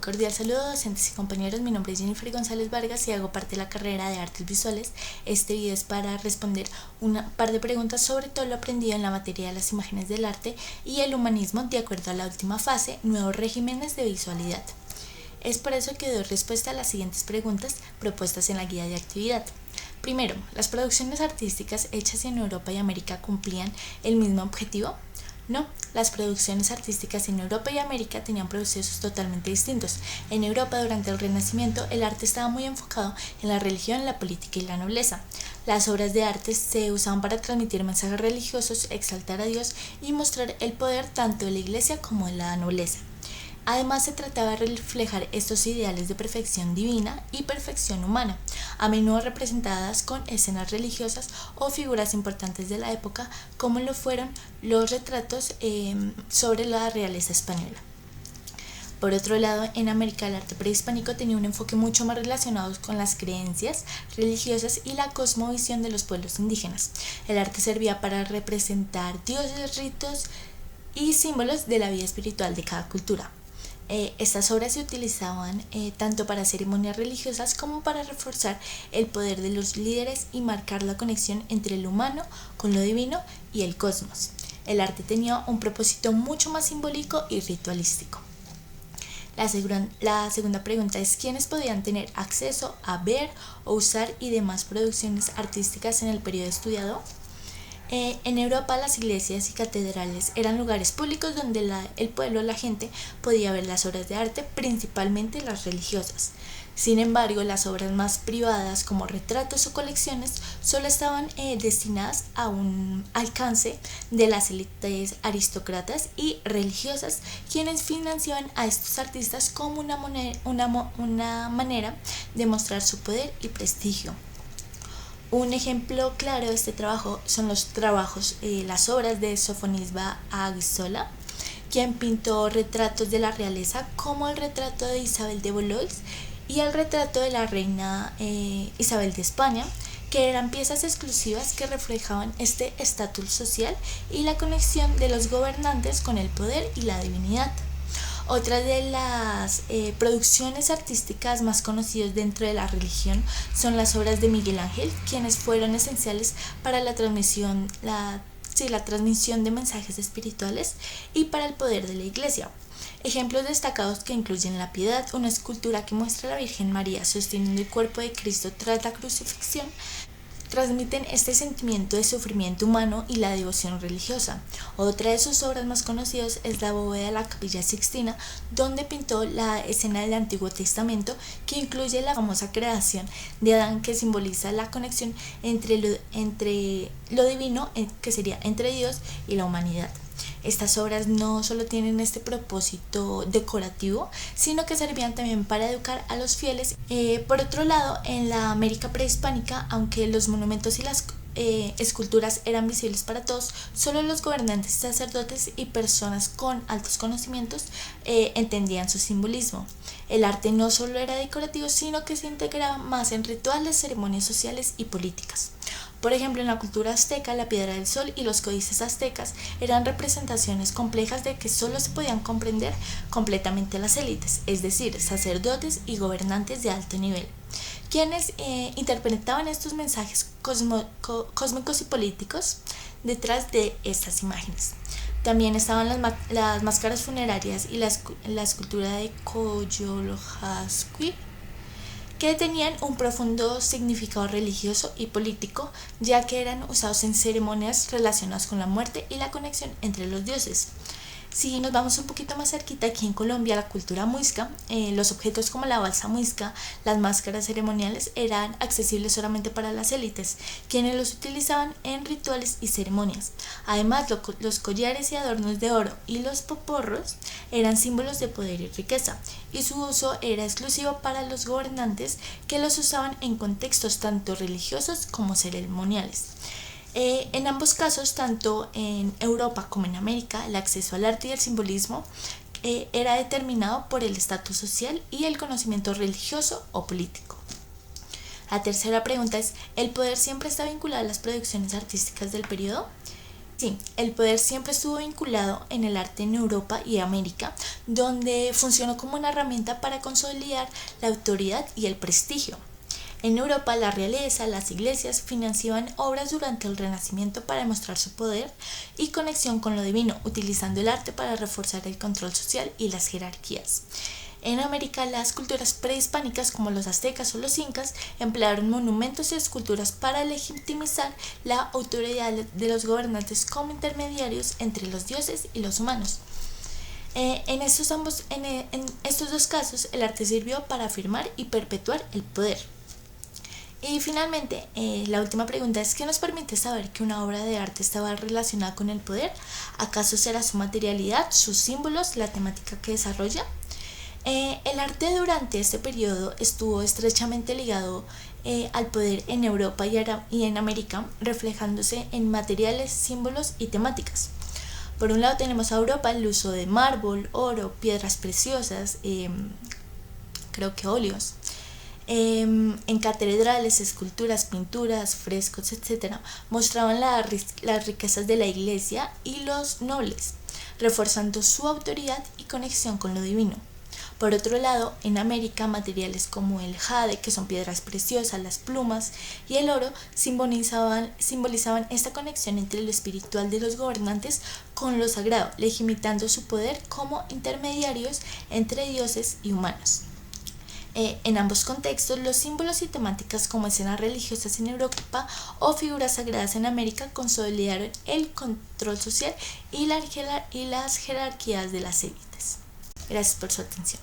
cordial saludo, docentes y compañeros. Mi nombre es Jennifer González Vargas y hago parte de la carrera de Artes Visuales. Este video es para responder un par de preguntas sobre todo lo aprendido en la materia de las imágenes del arte y el humanismo de acuerdo a la última fase, nuevos regímenes de visualidad. Es por eso que doy respuesta a las siguientes preguntas propuestas en la guía de actividad. Primero, ¿las producciones artísticas hechas en Europa y América cumplían el mismo objetivo? No, las producciones artísticas en Europa y América tenían procesos totalmente distintos. En Europa, durante el Renacimiento, el arte estaba muy enfocado en la religión, la política y la nobleza. Las obras de arte se usaban para transmitir mensajes religiosos, exaltar a Dios y mostrar el poder tanto de la iglesia como de la nobleza. Además, se trataba de reflejar estos ideales de perfección divina y perfección humana, a menudo representadas con escenas religiosas o figuras importantes de la época, como lo fueron los retratos sobre la realeza española. Por otro lado, en América el arte prehispánico tenía un enfoque mucho más relacionado con las creencias religiosas y la cosmovisión de los pueblos indígenas. El arte servía para representar dioses, ritos y símbolos de la vida espiritual de cada cultura. Estas obras se utilizaban tanto para ceremonias religiosas como para reforzar el poder de los líderes y marcar la conexión entre el humano con lo divino y el cosmos. El arte tenía un propósito mucho más simbólico y ritualístico. La segunda pregunta es: ¿quiénes podían tener acceso a ver o usar y demás producciones artísticas en el periodo estudiado? En Europa las iglesias y catedrales eran lugares públicos donde el pueblo, la gente, podía ver las obras de arte, principalmente las religiosas. Sin embargo, las obras más privadas como retratos o colecciones solo estaban destinadas a un alcance de las élites aristócratas y religiosas, quienes financiaban a estos artistas como una manera de mostrar su poder y prestigio. Un ejemplo claro de este trabajo son las obras de Sofonisba Aguizola, quien pintó retratos de la realeza como el retrato de Isabel de Valois y el retrato de la reina Isabel de España, que eran piezas exclusivas que reflejaban este estatus social y la conexión de los gobernantes con el poder y la divinidad. Otra de las producciones artísticas más conocidas dentro de la religión son las obras de Miguel Ángel, quienes fueron esenciales para la transmisión de mensajes espirituales y para el poder de la iglesia. Ejemplos destacados que incluyen La Piedad, una escultura que muestra a la Virgen María sosteniendo el cuerpo de Cristo tras la crucifixión, transmiten este sentimiento de sufrimiento humano y la devoción religiosa. Otra de sus obras más conocidas es la bóveda de la Capilla Sixtina, donde pintó la escena del Antiguo Testamento que incluye la famosa creación de Adán, que simboliza la conexión entre lo divino, que sería entre Dios y la humanidad. Estas obras no solo tienen este propósito decorativo, sino que servían también para educar a los fieles. Por otro lado, en la América prehispánica, aunque los monumentos y las esculturas eran visibles para todos, solo los gobernantes, sacerdotes y personas con altos conocimientos entendían su simbolismo. El arte no solo era decorativo, sino que se integraba más en rituales, ceremonias sociales y políticas. Por ejemplo, en la cultura azteca, la piedra del sol y los códices aztecas eran representaciones complejas de que solo se podían comprender completamente las élites, es decir, sacerdotes y gobernantes de alto nivel, quienes interpretaban estos mensajes cósmicos y políticos detrás de estas imágenes. También estaban las máscaras funerarias y la escultura de Coyolxauhqui, que tenían un profundo significado religioso y político, ya que eran usados en ceremonias relacionadas con la muerte y la conexión entre los dioses. Si nos vamos un poquito más cerquita, aquí en Colombia, la cultura muisca, los objetos como la balsa muisca, las máscaras ceremoniales eran accesibles solamente para las élites, quienes los utilizaban en rituales y ceremonias. Además, los collares y adornos de oro y los poporros eran símbolos de poder y riqueza, y su uso era exclusivo para los gobernantes, que los usaban en contextos tanto religiosos como ceremoniales. En ambos casos, tanto en Europa como en América, el acceso al arte y el simbolismo era determinado por el estatus social y el conocimiento religioso o político. La tercera pregunta es: ¿el poder siempre está vinculado a las producciones artísticas del periodo? Sí, el poder siempre estuvo vinculado en el arte en Europa y América, donde funcionó como una herramienta para consolidar la autoridad y el prestigio. En Europa, la realeza, las iglesias financiaban obras durante el Renacimiento para demostrar su poder y conexión con lo divino, utilizando el arte para reforzar el control social y las jerarquías. En América, las culturas prehispánicas como los aztecas o los incas emplearon monumentos y esculturas para legitimizar la autoridad de los gobernantes como intermediarios entre los dioses y los humanos. En estos dos casos, el arte sirvió para afirmar y perpetuar el poder. Y finalmente, la última pregunta es: ¿qué nos permite saber que una obra de arte estaba relacionada con el poder? ¿Acaso será su materialidad, sus símbolos, la temática que desarrolla? El arte durante este periodo estuvo estrechamente ligado al poder en Europa y en América, reflejándose en materiales, símbolos y temáticas. Por un lado tenemos a Europa el uso de mármol, oro, piedras preciosas, creo que óleos. En catedrales, esculturas, pinturas, frescos, etc., mostraban las riquezas de la iglesia y los nobles, reforzando su autoridad y conexión con lo divino. Por otro lado, en América, materiales como el jade, que son piedras preciosas, las plumas y el oro simbolizaban esta conexión entre lo espiritual de los gobernantes con lo sagrado, legitimando su poder como intermediarios entre dioses y humanos. En ambos contextos, los símbolos y temáticas como escenas religiosas en Europa o figuras sagradas en América consolidaron el control social y las jerarquías de las élites. Gracias por su atención.